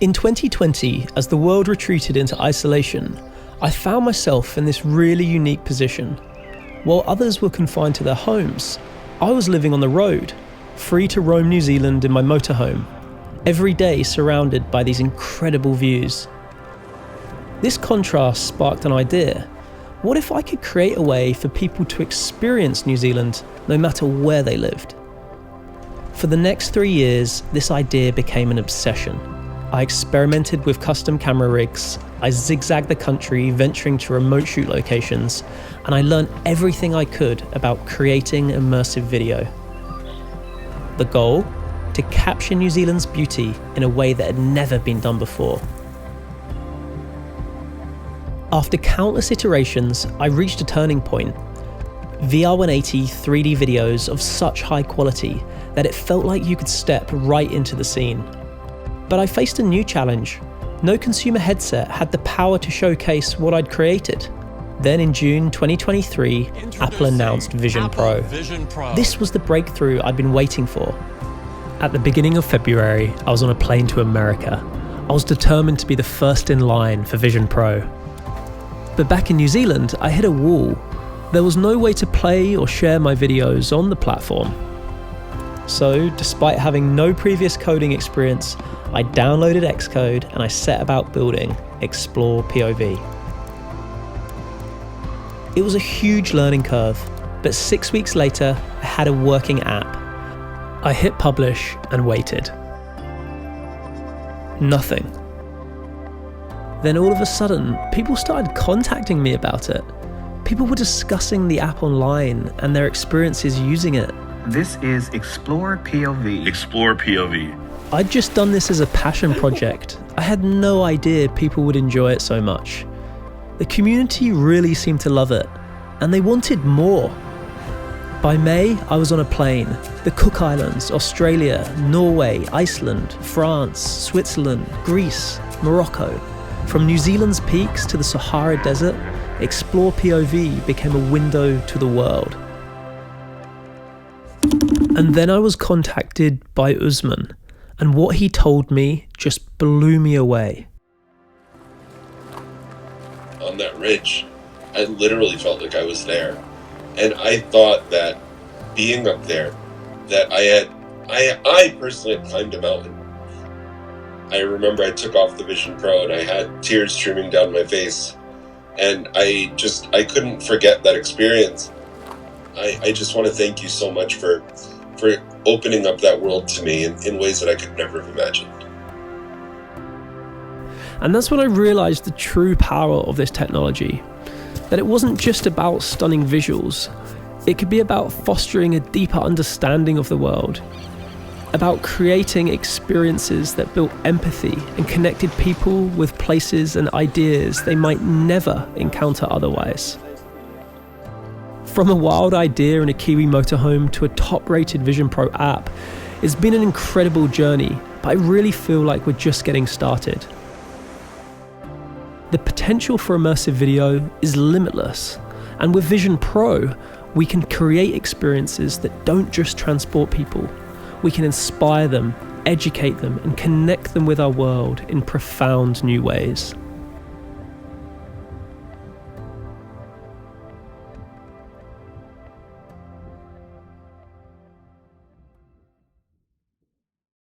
In 2020, as the world retreated into isolation, I found myself in this really unique position. While others were confined to their homes, I was living on the road, free to roam New Zealand in my motorhome, every day surrounded by these incredible views. This contrast sparked an idea. What if I could create a way for people to experience New Zealand no matter where they lived? For the next 3 years, this idea became an obsession. I experimented with custom camera rigs, I zigzagged the country venturing to remote shoot locations, and I learned everything I could about creating immersive video. The goal? To capture New Zealand's beauty in a way that had never been done before. After countless iterations, I reached a turning point. VR 180 3D videos of such high quality that it felt like you could step right into the scene. But I faced a new challenge. No consumer headset had the power to showcase what I'd created. Then in June 2023, Apple announced Vision Pro. This was the breakthrough I'd been waiting for. At the beginning of February, I was on a plane to America. I was determined to be the first in line for Vision Pro. But back in New Zealand, I hit a wall. There was no way to play or share my videos on the platform. So, despite having no previous coding experience, I downloaded Xcode and I set about building Explore POV. It was a huge learning curve, but 6 weeks later, I had a working app. I hit publish and waited. Nothing. Then all of a sudden, people started contacting me about it. People were discussing the app online and their experiences using it. This is Explore POV. Explore POV. I'd just done this as a passion project. I had no idea people would enjoy it so much. The community really seemed to love it, and they wanted more. By May, I was on a plane. The Cook Islands, Australia, Norway, Iceland, France, Switzerland, Greece, Morocco. From New Zealand's peaks to the Sahara Desert, Explore POV became a window to the world. And then I was contacted by Usman, and what he told me just blew me away. On that ridge, I literally felt like I was there. And I thought that being up there, that I personally had climbed a mountain. I remember I took off the Vision Pro and I had tears streaming down my face. And I couldn't forget that experience. I just want to thank you so much for opening up that world to me in ways that I could never have imagined. And that's when I realized the true power of this technology. That it wasn't just about stunning visuals. It could be about fostering a deeper understanding of the world. About creating experiences that built empathy and connected people with places and ideas they might never encounter otherwise. From a wild idea in a Kiwi motorhome to a top-rated Vision Pro app, it's been an incredible journey, but I really feel like we're just getting started. The potential for immersive video is limitless, and with Vision Pro, we can create experiences that don't just transport people. We can inspire them, educate them, and connect them with our world in profound new ways.